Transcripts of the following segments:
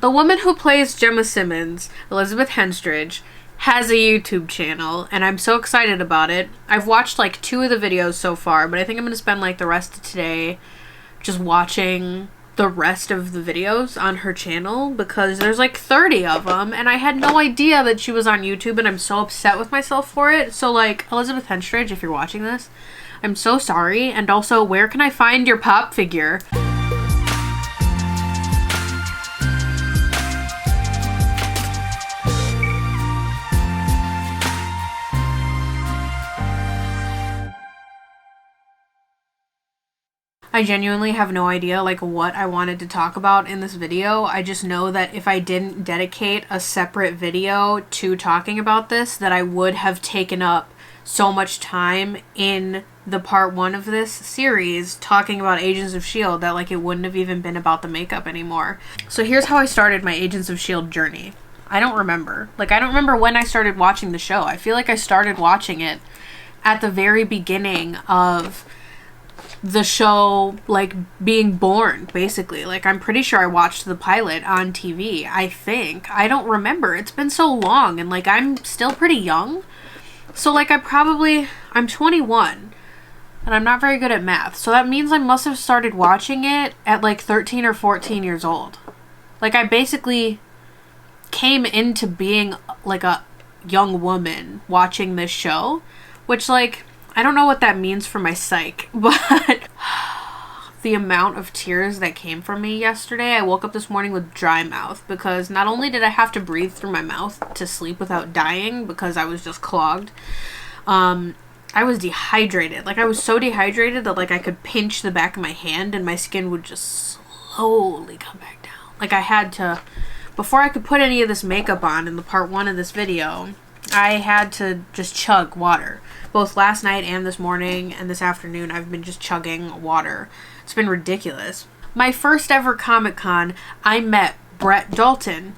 The woman who plays Gemma Simmons, Elizabeth Henstridge, has a YouTube channel, and I'm so excited about it. I've watched like 2 of the videos so far, but I think I'm going to spend like the rest of today just watching the rest of the videos on her channel, because there's like 30 of them, and I had no idea that she was on YouTube, and I'm so upset with myself for it. So like, Elizabeth Henstridge, if you're watching this, I'm so sorry. And also, where can I find your pop figure? I genuinely have no idea like what I wanted to talk about in this video. I just know that if I didn't dedicate a separate video to talking about this, that I would have taken up so much time in the part 1 of this series talking about Agents of S.H.I.E.L.D. that like it wouldn't have even been about the makeup anymore. So here's how I started my Agents of S.H.I.E.L.D. journey. I don't remember. Like, I don't remember when I started watching the show. I feel like I started watching it at the very beginning of the show, like, being born, basically. Like, I'm pretty sure I watched the pilot on TV, I think. I don't remember. It's been so long, and, like, I'm still pretty young. So, like, I'm 21, and I'm not very good at math. So that means I must have started watching it at, like, 13 or 14 years old. Like, I basically came into being, like, a young woman watching this show, which, like, I don't know what that means for my psyche, but the amount of tears that came from me yesterday, I woke up this morning with dry mouth, because not only did I have to breathe through my mouth to sleep without dying because I was just clogged, I was dehydrated. Like, I was so dehydrated that, like, I could pinch the back of my hand and my skin would just slowly come back down. Like, I had to, before I could put any of this makeup on in the part 1 of this video, I had to just chug water. Both last night and this morning and this afternoon, I've been just chugging water. It's been ridiculous. My first ever Comic-Con, I met Brett Dalton.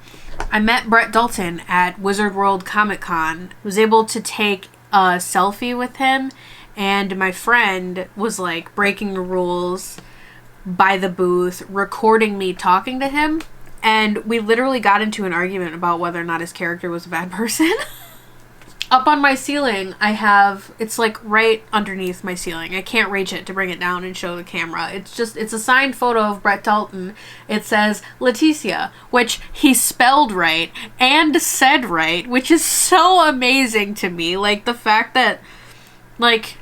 I met Brett Dalton at Wizard World Comic-Con. Was able to take a selfie with him, and my friend was like breaking the rules by the booth, recording me talking to him, and we literally got into an argument about whether or not his character was a bad person. Up on my ceiling, I have, it's like right underneath my ceiling. I can't reach it to bring it down and show the camera. It's a signed photo of Brett Dalton. It says Leticia, which he spelled right and said right, which is so amazing to me. Like, the fact that, like,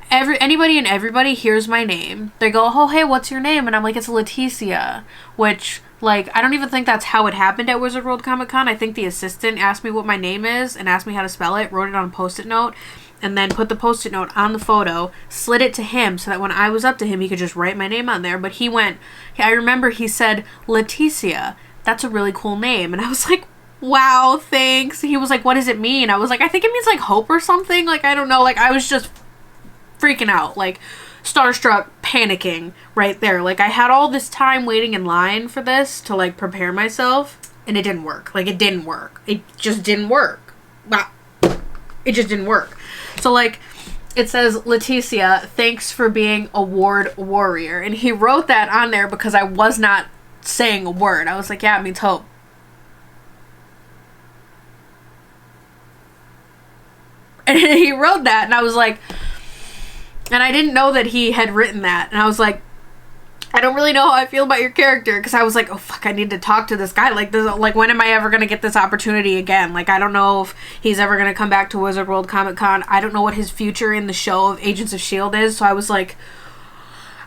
anybody and everybody hears my name. They go, oh, hey, what's your name? And I'm like, it's Leticia, which, like, I don't even think that's how it happened at Wizard World Comic Con. I think the assistant asked me what my name is and asked me how to spell it, wrote it on a Post-it note, and then put the Post-it note on the photo, slid it to him so that when I was up to him, he could just write my name on there. But I remember he said, Leticia, that's a really cool name. And I was like, wow, thanks. He was like, what does it mean? I was like, I think it means, like, hope or something. Like, I don't know. Like, I was just freaking out. Like, starstruck, panicking right there. Like, I had all this time waiting in line for this to, like, prepare myself, and it didn't work. Like, it didn't work. It just didn't work. Wow. It just didn't work. So, like, it says, Leticia, thanks for being award warrior. And he wrote that on there because I was not saying a word. I was like, yeah, it means hope. And he wrote that, and I was like, and I didn't know that he had written that. And I was like, I don't really know how I feel about your character. Because I was like, oh, fuck, I need to talk to this guy. Like, when am I ever going to get this opportunity again? Like, I don't know if he's ever going to come back to Wizard World Comic Con. I don't know what his future in the show of Agents of S.H.I.E.L.D. is. So I was like,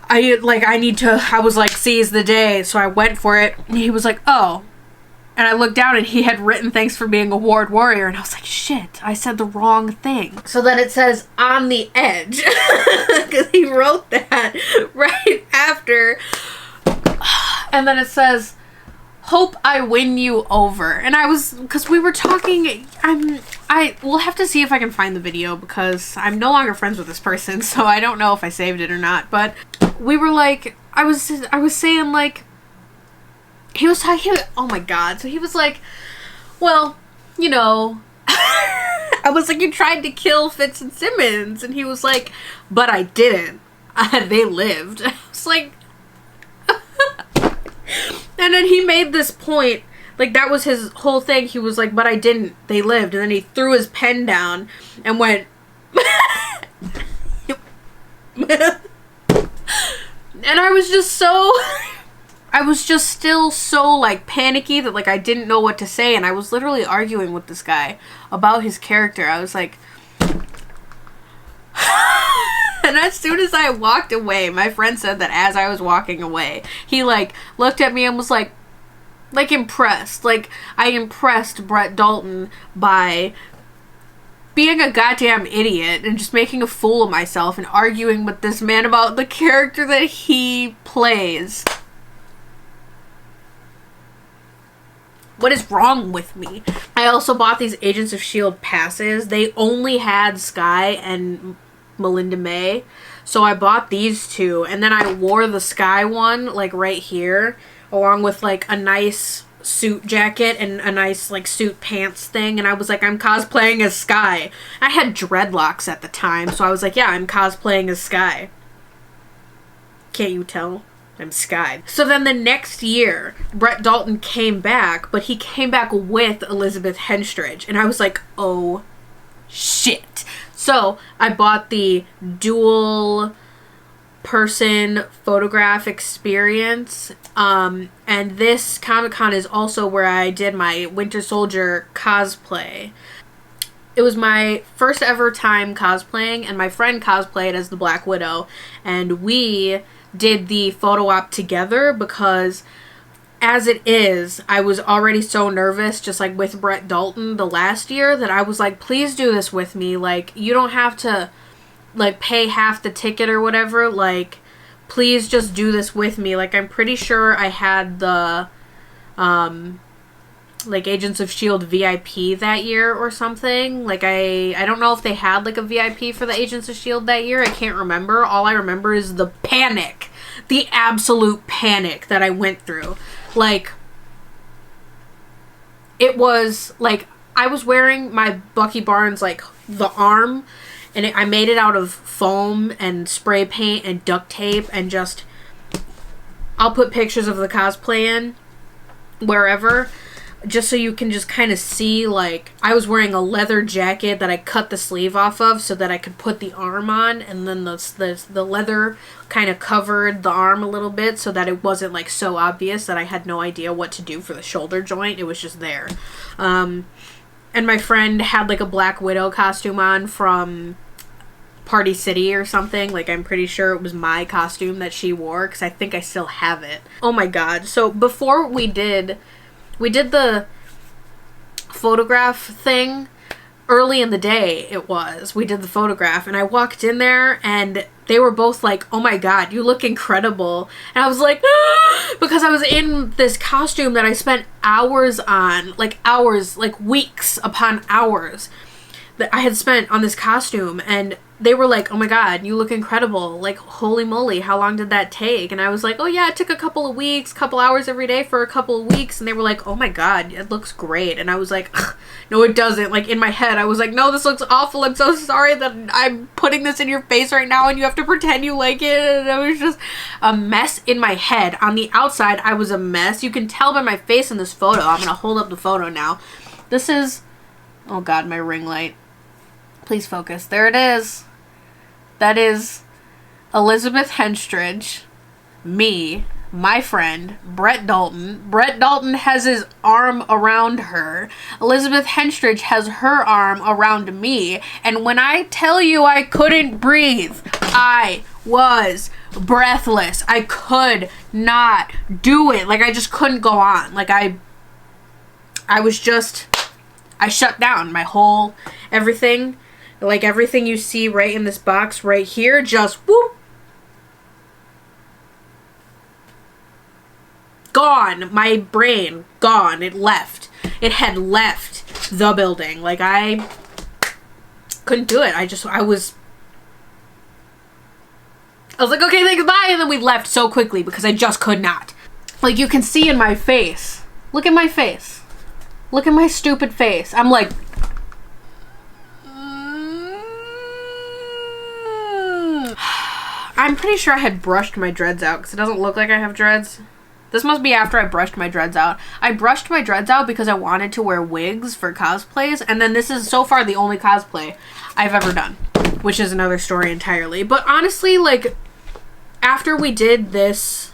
I was like, seize the day. So I went for it. And he was like, oh. And I looked down and he had written thanks for being a award warrior. And I was like, shit, I said the wrong thing. So then it says on the edge. Because he wrote that right after. And then it says, hope I win you over. And I was, because we were talking, we'll have to see if I can find the video, because I'm no longer friends with this person. So I don't know if I saved it or not. But we were like, I was saying, like, he was talking, oh my god, so he was like, well, you know, I was like, you tried to kill Fitz and Simmons, and he was like, but I didn't, they lived. I was like, and then he made this point Like, that was his whole thing. He was like, but I didn't. They lived. And then he threw his pen down and went... And I was just so... I was just still so, like, panicky that, like, I didn't know what to say. And I was literally arguing with this guy about his character. I was like... And as soon as I walked away, my friend said that as I was walking away, he, like, looked at me and was like, impressed. Like, I impressed Brett Dalton by being a goddamn idiot and just making a fool of myself and arguing with this man about the character that he plays. What is wrong with me? I also bought these Agents of S.H.I.E.L.D. passes. They only had Skye and Melinda May. So I bought these two. And then I wore the Skye one, like, right here. Along with, like, a nice suit jacket and a nice, like, suit pants thing. And I was like, I'm cosplaying as Skye. I had dreadlocks at the time. So I was like, yeah, I'm cosplaying as Skye. Can't you tell? I'm Skye. So then the next year, Brett Dalton came back, but he came back with Elizabeth Henstridge. And I was like, oh, shit. So I bought the dual person photograph experience. And this Comic-Con is also where I did my Winter Soldier cosplay. It was my first ever time cosplaying, and my friend cosplayed as the Black Widow. And we did the photo op together because as it is, I was already so nervous, just like with Brett Dalton the last year, that I was like, please do this with me. Like, you don't have to, like, pay half the ticket or whatever. Like, please just do this with me. Like, I'm pretty sure I had the, like, Agents of S.H.I.E.L.D. VIP that year or something. Like, I don't know if they had, like, a VIP for the Agents of S.H.I.E.L.D. that year. I can't remember. All I remember is the panic. The absolute panic that I went through. Like, it was, like, I was wearing my Bucky Barnes, like, the arm, and I made it out of foam and spray paint and duct tape and just, I'll put pictures of the cosplay in wherever, just so you can just kind of see, like, I was wearing a leather jacket that I cut the sleeve off of so that I could put the arm on, and then the leather kind of covered the arm a little bit so that it wasn't, like, so obvious that I had no idea what to do for the shoulder joint. It was just there. And my friend had, like, a Black Widow costume on from Party City or something. Like, I'm pretty sure it was my costume that she wore, because I think I still have it. Oh my god. So before we did the photograph thing early in the day. We did the photograph, and I walked in there and they were both like, oh my god, you look incredible. And I was like, ah! Because I was in this costume that I spent hours on, like weeks upon hours that I had spent on this costume, and they were like, oh my god, you look incredible. Like, holy moly, how long did that take? And I was like, oh yeah, it took a couple of weeks, couple hours every day for a couple of weeks. And they were like, oh my god, it looks great. And I was like, no, it doesn't. Like, in my head, I was like, no, this looks awful. I'm so sorry that I'm putting this in your face right now and you have to pretend you like it. And it was just a mess in my head. On the outside, I was a mess. You can tell by my face in this photo. I'm gonna hold up the photo now. This is, oh god, my ring light. Please focus. There it is. That is Elizabeth Henstridge, me, my friend, Brett Dalton. Brett Dalton has his arm around her. Elizabeth Henstridge has her arm around me. And when I tell you I couldn't breathe, I was breathless. I could not do it. Like, I just couldn't go on. Like, I shut down. My whole, everything. Like, everything you see right in this box right here, just whoop. Gone. My brain, gone. It left. It had left the building. Like, I couldn't do it. I was like, okay, thanks, bye. And then we left so quickly because I just could not. Like, you can see in my face. Look at my face. Look at my stupid face. I'm like, I'm pretty sure I had brushed my dreads out because it doesn't look like I have dreads. This must be after I brushed my dreads out. I brushed my dreads out because I wanted to wear wigs for cosplays, and then this is so far the only cosplay I've ever done, which is another story entirely. But honestly, like, after we did this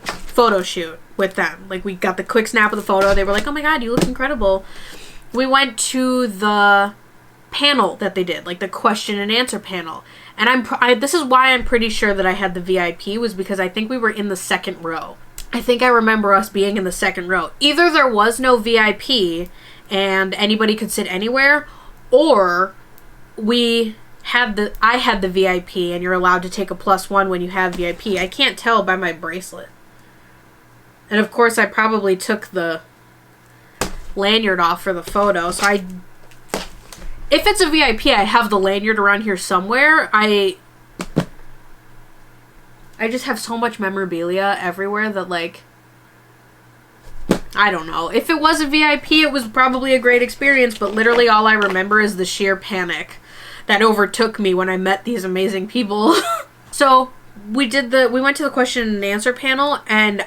photo shoot with them, like, we got the quick snap of the photo, they were like, oh my god, you look incredible. We went to the panel that they did, like the question and answer panel. And this is why I'm pretty sure that I had the VIP, was because I think we were in the second row. I think I remember us being in the second row. Either there was no VIP and anybody could sit anywhere, or I had the VIP and you're allowed to take a +1 when you have VIP. I can't tell by my bracelet. And of course I probably took the lanyard off for the photo, so if it's a VIP, I have the lanyard around here somewhere. I just have so much memorabilia everywhere that, like, I don't know. If it was a VIP, it was probably a great experience, but literally all I remember is the sheer panic that overtook me when I met these amazing people. So we went to the question and answer panel, and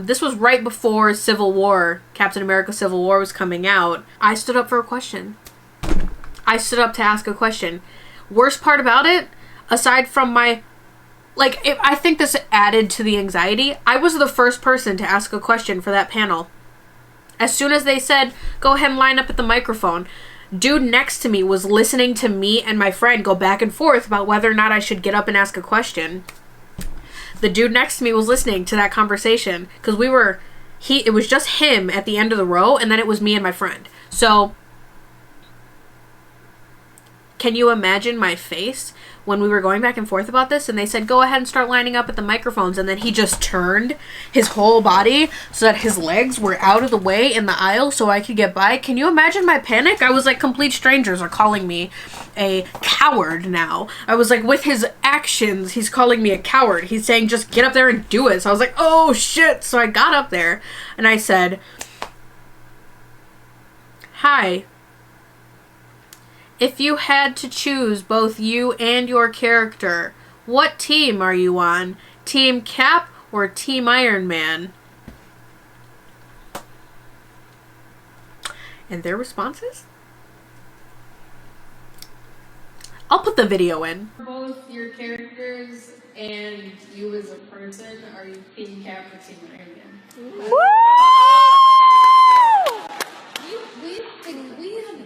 this was right before Civil War, Captain America Civil War was coming out. I stood up for a question. I stood up to ask a question. Worst part about it, aside from I think this added to the anxiety, I was the first person to ask a question for that panel. As soon as they said, go ahead and line up at the microphone, dude next to me was listening to me and my friend go back and forth about whether or not I should get up and ask a question. The dude next to me was listening to that conversation, because it was just him at the end of the row, and then it was me and my friend. So can you imagine my face when we were going back and forth about this and they said, go ahead and start lining up at the microphones, and then he just turned his whole body so that his legs were out of the way in the aisle so I could get by? Can you imagine my panic? I was like, complete strangers are calling me a coward now. I was like, with his actions, he's calling me a coward. He's saying, just get up there and do it. So I was like, oh shit. So I got up there and I said, hi. If you had to choose both you and your character, what team are you on? Team Cap or Team Iron Man? And their responses? I'll put the video in. Both your characters and you as a person, are you Team Cap or Team Iron Man? Woo!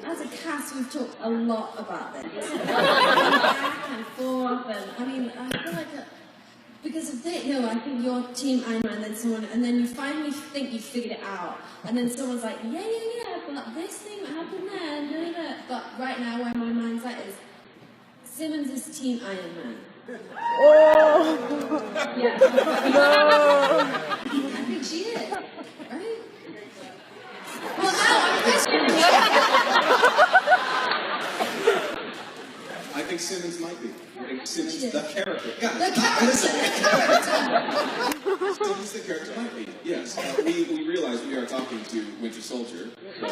As a cast, we've talked a lot about this. Back and forth, and I mean, I feel like because of that, I think you're Team Iron Man, and then you finally think you figured it out, and then someone's like, yeah, but this thing that happened there, but right now where my mind's at is Simmons is Team Iron Man. Oh! Yeah. No! I think she is, right? Well, now I'm questioning. I think Simmons might be. I think Simmons is the character. Yeah, the character. Simmons the character might be. Yes. We realize we are talking to Winter Soldier. So.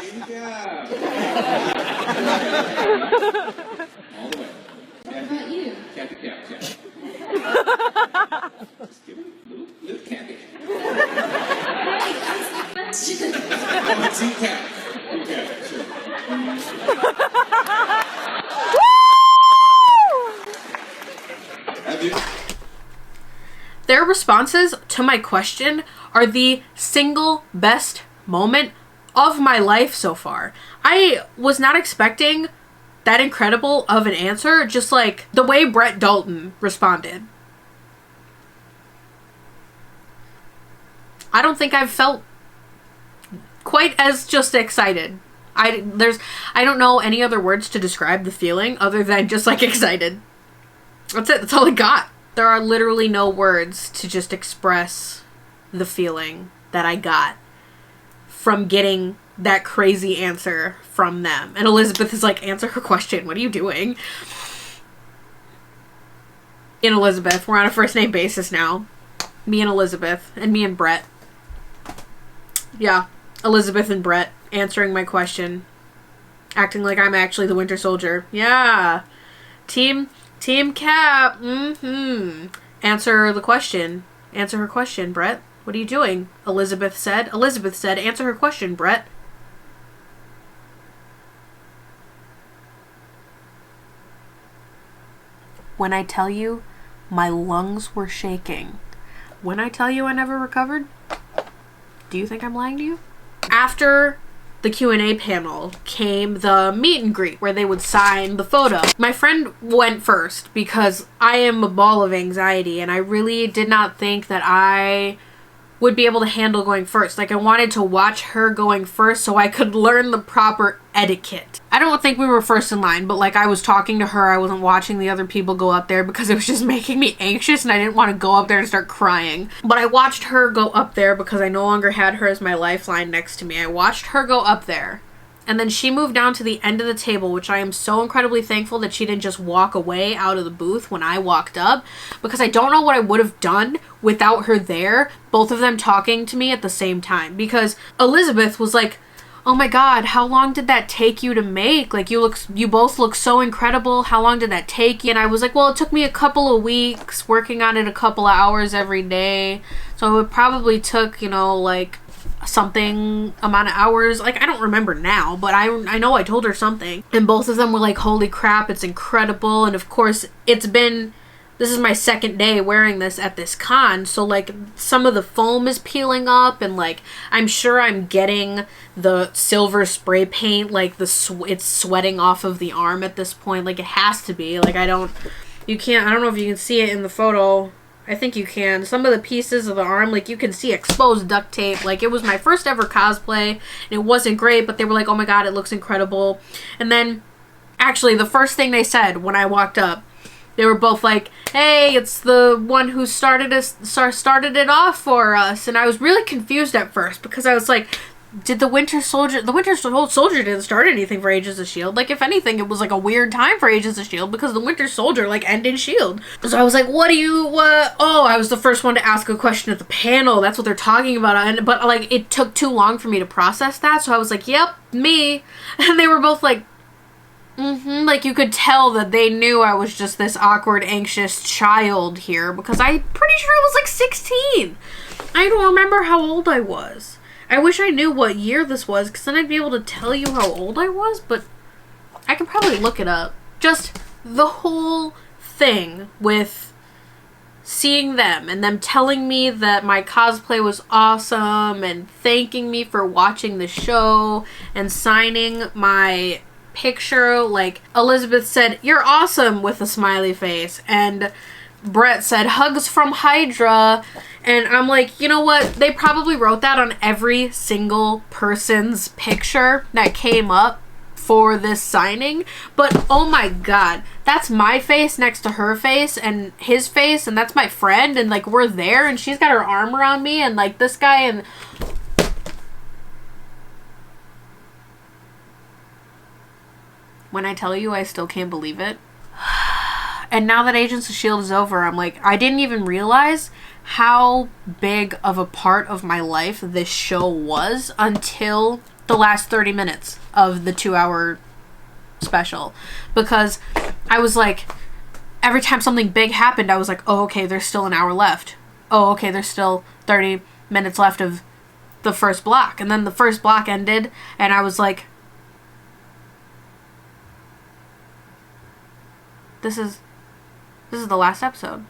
Team Cap. All the way. What about you? Cap. Just give it a little cappy. Hey, that's the question. Team Cap. Okay, sure. Have you? Their responses to my question are the single best moment of my life so far. I was not expecting that incredible of an answer, just like the way Brett Dalton responded. I don't think I've felt quite as just excited. I don't know any other words to describe the feeling other than just like excited. That's it. That's all I got. There are literally no words to just express the feeling that I got from getting that crazy answer from them. And Elizabeth is like, answer her question. What are you doing? Me and Elizabeth, we're on a first name basis now. Me and Elizabeth, and me and Brett. Yeah, Elizabeth and Brett answering my question. Acting like I'm actually the Winter Soldier. Yeah. Team Team Cap. Answer the question. Answer her question, Brett. What are you doing? Elizabeth said. Elizabeth said, answer her question, Brett. When I tell you my lungs were shaking. When I tell you I never recovered, do you think I'm lying to you? After the Q&A panel came the meet and greet where they would sign the photo. My friend went first because I am a ball of anxiety and I really did not think that I would be able to handle going first. Like, I wanted to watch her going first so I could learn the proper etiquette. I don't think we were first in line, but like, I was talking to her. I wasn't watching the other people go up there because it was just making me anxious and I didn't want to go up there and start crying. But I watched her go up there because I no longer had her as my lifeline next to me. I watched her go up there. And then she moved down to the end of the table, which I am so incredibly thankful that she didn't just walk away out of the booth when I walked up, because I don't know what I would have done without her there, both of them talking to me at the same time. Because Elizabeth was like, oh my god, how long did that take you to make? Like, you both look so incredible. How long did that take you? And I was like, well, it took me a couple of weeks, working on it a couple of hours every day. So it probably took, like something amount of hours. Like, I don't remember now, but I know I told her something. And both of them were like, holy crap, it's incredible. And of course, this is my second day wearing this at this con, so like some of the foam is peeling up, and like I'm sure I'm getting the silver spray paint, like it's sweating off of the arm at this point. Like, it has to be. Like, I don't know if you can see it in the photo. I think you can. Some of the pieces of the arm, like, you can see exposed duct tape. Like, it was my first ever cosplay, and it wasn't great, but they were like, oh my god, it looks incredible. And then, actually, the first thing they said when I walked up, they were both like, hey, it's the one who started it off for us. And I was really confused at first, because I was like, did the Winter Soldier didn't start anything for Agents of S.H.I.E.L.D. Like, if anything, it was like a weird time for Agents of S.H.I.E.L.D. because the Winter Soldier, like, ended S.H.I.E.L.D. So I was like, oh, I was the first one to ask a question at the panel. That's what they're talking about. But, like, it took too long for me to process that. So I was like, yep, me. And they were both like, like, you could tell that they knew I was just this awkward, anxious child here, because I'm pretty sure I was like 16. I don't remember how old I was. I wish I knew what year this was, because then I'd be able to tell you how old I was, but I can probably look it up. Just the whole thing with seeing them and them telling me that my cosplay was awesome and thanking me for watching the show and signing my picture. Like, Elizabeth said, you're awesome, with a smiley face, and Brett said, hugs from Hydra. And I'm like, you know what? They probably wrote that on every single person's picture that came up for this signing. But oh my god, that's my face next to her face and his face, and that's my friend, and like, we're there, and she's got her arm around me, and like this guy, and when I tell you, I still can't believe it. And now that Agents of S.H.I.E.L.D. is over, I'm like, I didn't even realize how big of a part of my life this show was until the last 30 minutes of the 2-hour special. Because I was like, every time something big happened, I was like, oh, okay, there's still an hour left. Oh, okay, there's still 30 minutes left of the first block. And then the first block ended, and I was like, This is the last episode.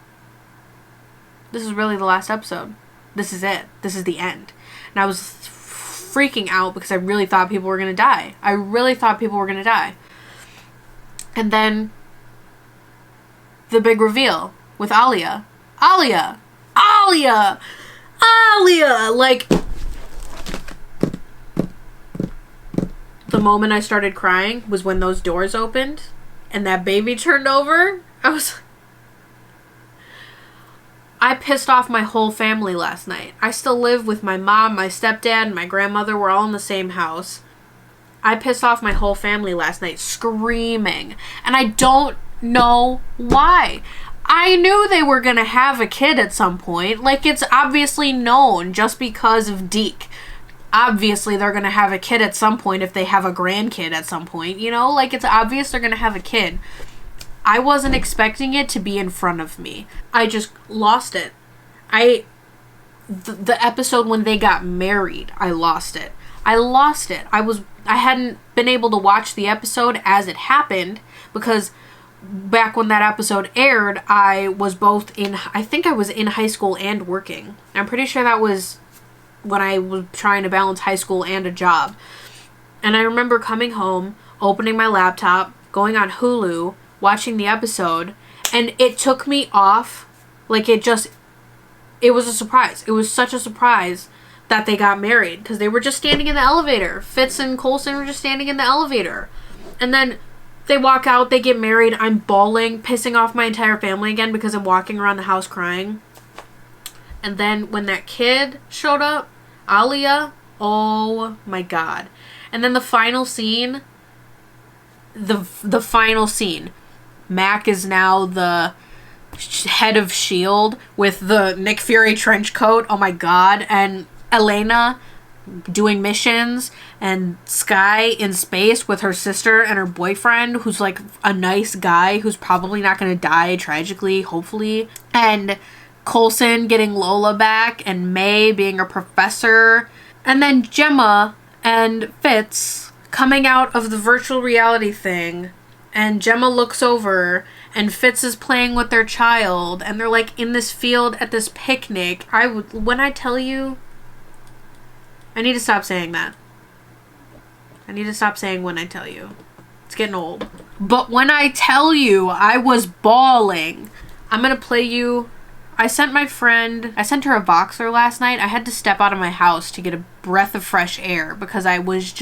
This is really the last episode. This is it. This is the end. And I was freaking out because I really thought people were going to die. And then the big reveal with Alia. Like, the moment I started crying was when those doors opened and that baby turned over. I pissed off my whole family last night. I still live with my mom, my stepdad, and my grandmother. We're all in the same house. I pissed off my whole family last night, screaming. And I don't know why. I knew they were going to have a kid at some point. Like, it's obviously known just because of Deke. Obviously, they're going to have a kid at some point if they have a grandkid at some point. You know, like, it's obvious they're going to have a kid. I wasn't expecting it to be in front of me. I just lost it. The episode when they got married, I lost it. I hadn't been able to watch the episode as it happened because back when that episode aired, I was I think I was in high school and working. I'm pretty sure that was when I was trying to balance high school and a job. And I remember coming home, opening my laptop, going on Hulu, watching the episode, and it took me off. Like, it was a surprise. It was such a surprise that they got married because they were just standing in the elevator. Fitz and Coulson were just standing in the elevator. And then they walk out, they get married. I'm bawling, pissing off my entire family again because I'm walking around the house crying. And then when that kid showed up, Alia, oh my god. And then the final scene, the final scene. Mac is now the head of S.H.I.E.L.D. with the Nick Fury trench coat. Oh my god. And Elena doing missions, and Skye in space with her sister and her boyfriend, who's like a nice guy who's probably not going to die tragically, hopefully. And Coulson getting Lola back, and May being a professor. And then Gemma and Fitz coming out of the virtual reality thing, and Gemma looks over and Fitz is playing with their child, and they're like in this field at this picnic. When I tell you, I need to stop saying that. I need to stop saying when I tell you. It's getting old. But when I tell you, I was bawling. I'm gonna play you. I sent her a Voxer last night. I had to step out of my house to get a breath of fresh air because I was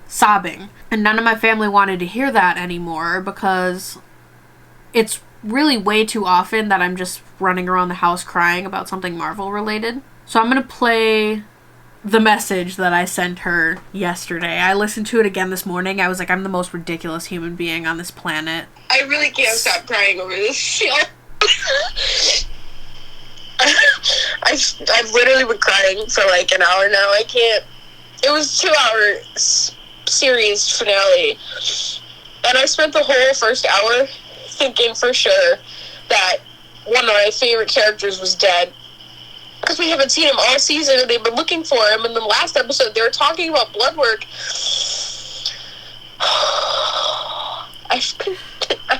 sobbing. And none of my family wanted to hear that anymore because it's really way too often that I'm just running around the house crying about something Marvel related. So I'm gonna play the message that I sent her yesterday. I listened to it again this morning. I was like, I'm the most ridiculous human being on this planet. I really can't stop crying over this show. I've literally been crying for like an hour now. I can't. It was a 2-hour series finale, and I spent the whole first hour thinking for sure that one of my favorite characters was dead. Because we haven't seen him all season, and they've been looking for him. And then the last episode, they were talking about blood work. I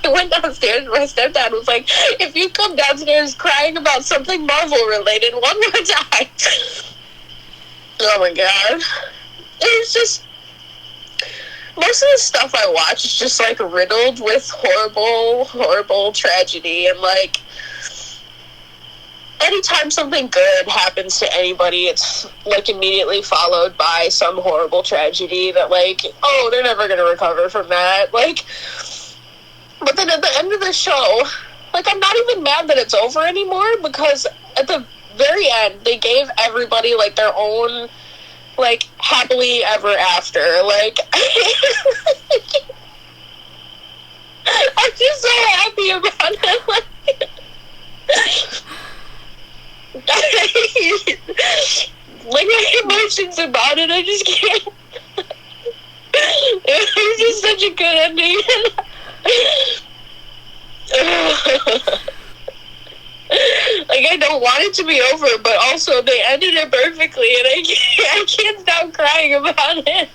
went downstairs, and my stepdad was like, if you come downstairs crying about something Marvel-related one more time. Oh my god. It's just... most of the stuff I watch is just, like, riddled with horrible, horrible tragedy, and, like... anytime something good happens to anybody, it's, like, immediately followed by some horrible tragedy that, like, oh, they're never gonna recover from that. Like, but then at the end of the show, like, I'm not even mad that it's over anymore, because at the very end, they gave everybody, like, their own, like, happily ever after. Like, I'm just so happy about it. Like, like, my emotions about it, I just can't. It was just such a good ending. Like, I don't want it to be over, but also they ended it perfectly, and I can't stop crying about it.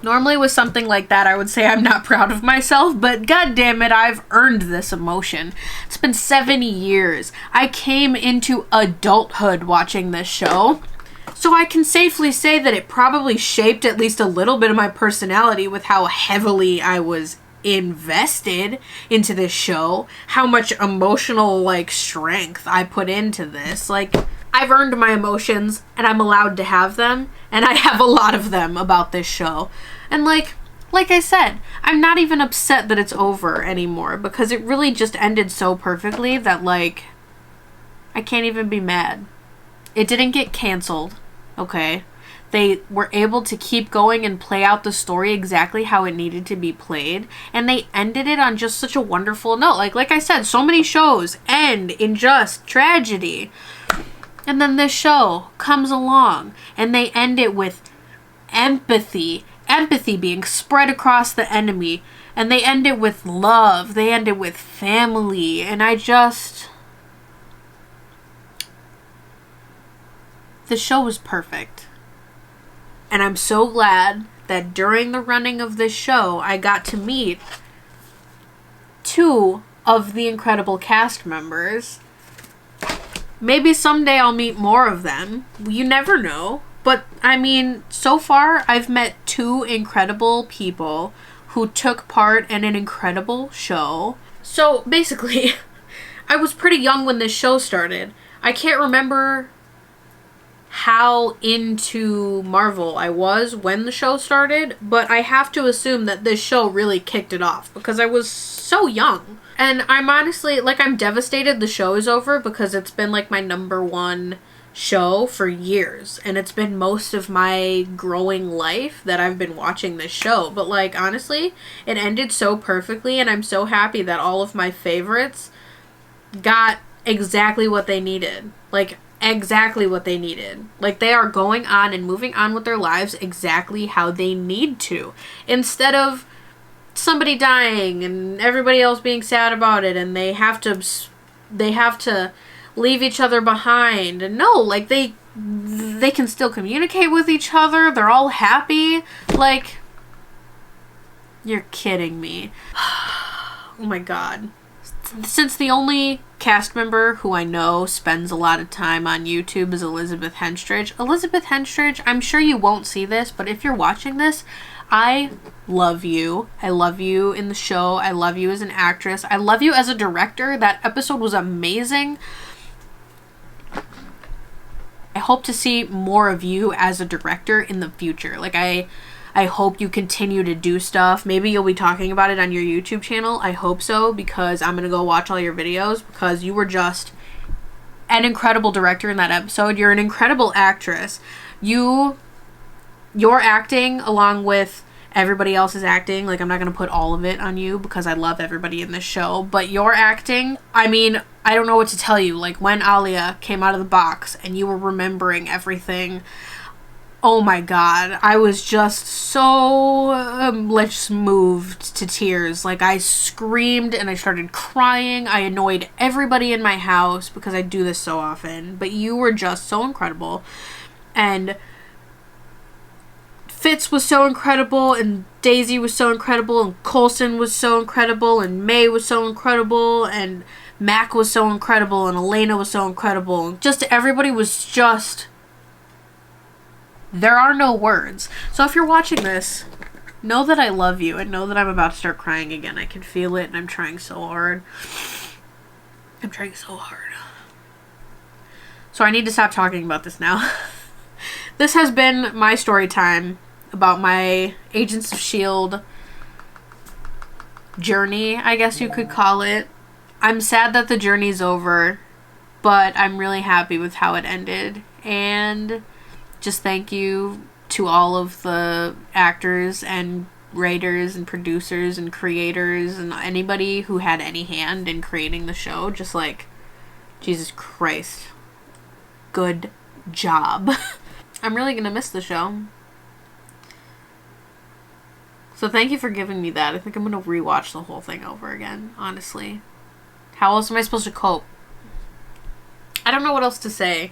Normally with something like that, I would say I'm not proud of myself, but god damn it, I've earned this emotion. It's been 70 years. I came into adulthood watching this show, so I can safely say that it probably shaped at least a little bit of my personality with how heavily I was invested into this show, how much emotional, like, strength I put into this. Like, I've earned my emotions, and I'm allowed to have them, and I have a lot of them about this show. And like I said, I'm not even upset that it's over anymore, because it really just ended so perfectly that, like, I can't even be mad. It didn't get canceled, okay? They were able to keep going and play out the story exactly how it needed to be played, and they ended it on just such a wonderful note. Like I said, so many shows end in just tragedy. And then this show comes along, and they end it with empathy empathy being spread across the enemy. And they end it with love. They end it with family. And the show was perfect. And I'm so glad that during the running of this show, I got to meet 2 of the incredible cast members. Maybe someday I'll meet more of them. You never know. But, I mean, so far, I've met 2 incredible people who took part in an incredible show. So, basically, I was pretty young when this show started. I can't remember how into Marvel I was when the show started, but I have to assume that this show really kicked it off because I was so young. And I'm honestly, like, I'm devastated the show is over because it's been like my #1 show for years, and it's been most of my growing life that I've been watching this show. But like, honestly, it ended so perfectly, and I'm so happy that all of my favorites got exactly what they needed. Like, exactly what they needed. Like, they are going on and moving on with their lives exactly how they need to, instead of somebody dying and everybody else being sad about it and they have to leave each other behind. And no, like, they can still communicate with each other. They're all happy. Like, you're kidding me. Oh my god. Since the only cast member who I know spends a lot of time on YouTube is Elizabeth Henstridge. Elizabeth Henstridge, I'm sure you won't see this, but if you're watching this, I love you. I love you in the show. I love you as an actress. I love you as a director. That episode was amazing. I hope to see more of you as a director in the future. Like, I hope you continue to do stuff. Maybe you'll be talking about it on your YouTube channel. I hope so, because I'm going to go watch all your videos, because you were just an incredible director in that episode. You're an incredible actress. Your acting, along with everybody else's acting, like, I'm not going to put all of it on you because I love everybody in this show, but your acting, I mean, I don't know what to tell you. Like, when Alia came out of the box and you were remembering everything, oh my god, I was just so moved to tears. Like, I screamed and I started crying. I annoyed everybody in my house because I do this so often, but you were just so incredible. And Fitz was so incredible, and Daisy was so incredible, and Coulson was so incredible, and May was so incredible, and Mac was so incredible, and Elena was so incredible. Just everybody was just... There are no words. So if you're watching this, know that I love you, and know that I'm about to start crying again. I can feel it, and I'm trying so hard. I'm trying so hard. So I need to stop talking about this now. This has been my story time about my Agents of S.H.I.E.L.D. journey, I guess you could call it. I'm sad that the journey's over, but I'm really happy with how it ended. And just thank you to all of the actors and writers and producers and creators and anybody who had any hand in creating the show. Just like, Jesus Christ. Good job. I'm really gonna miss the show. So thank you for giving me that. I think I'm gonna rewatch the whole thing over again, honestly. How else am I supposed to cope? I don't know what else to say.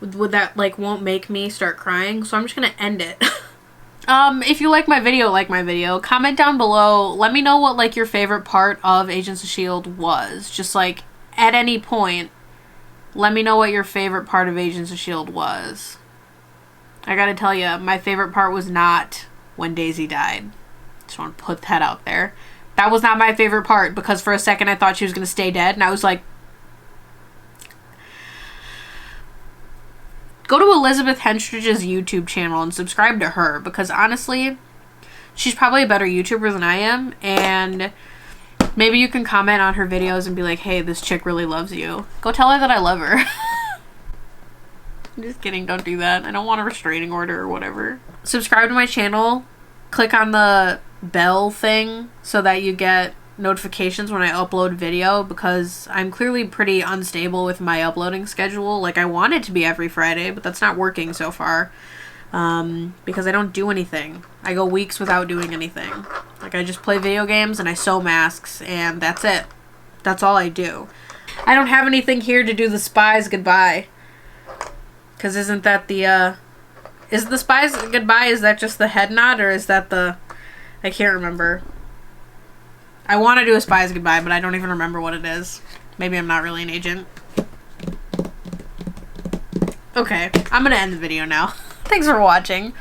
Would that, like, won't make me start crying, so I'm just gonna end it. If you like my video, comment down below. Let me know what, like, your favorite part of Agents of S.H.I.E.L.D. was. Just, like, at any point, let me know what your favorite part of Agents of S.H.I.E.L.D. was. I gotta tell you, my favorite part was not when Daisy died. Just want to put that out there. That was not my favorite part, because for a second I thought she was gonna stay dead, and I was like... Go to Elizabeth Henstridge's YouTube channel and subscribe to her, because honestly, she's probably a better YouTuber than I am, and maybe you can comment on her videos and be like, hey, this chick really loves you. Go tell her that I love her. I'm just kidding, don't do that. I don't want a restraining order or whatever. Subscribe to my channel. Click on the bell thing so that you get notifications when I upload video, because I'm clearly pretty unstable with my uploading schedule. Like, I want it to be every Friday, but that's not working so far. because I don't do anything. I go weeks without doing anything. Like, I just play video games and I sew masks, and that's it. That's all I do. I don't have anything here to do the spies goodbye. Because isn't that the, is the spies goodbye, is that just the head nod, or is that the, I can't remember. I want to do a spies goodbye, but I don't even remember what it is. Maybe I'm not really an agent. Okay, I'm gonna end the video now. Thanks for watching.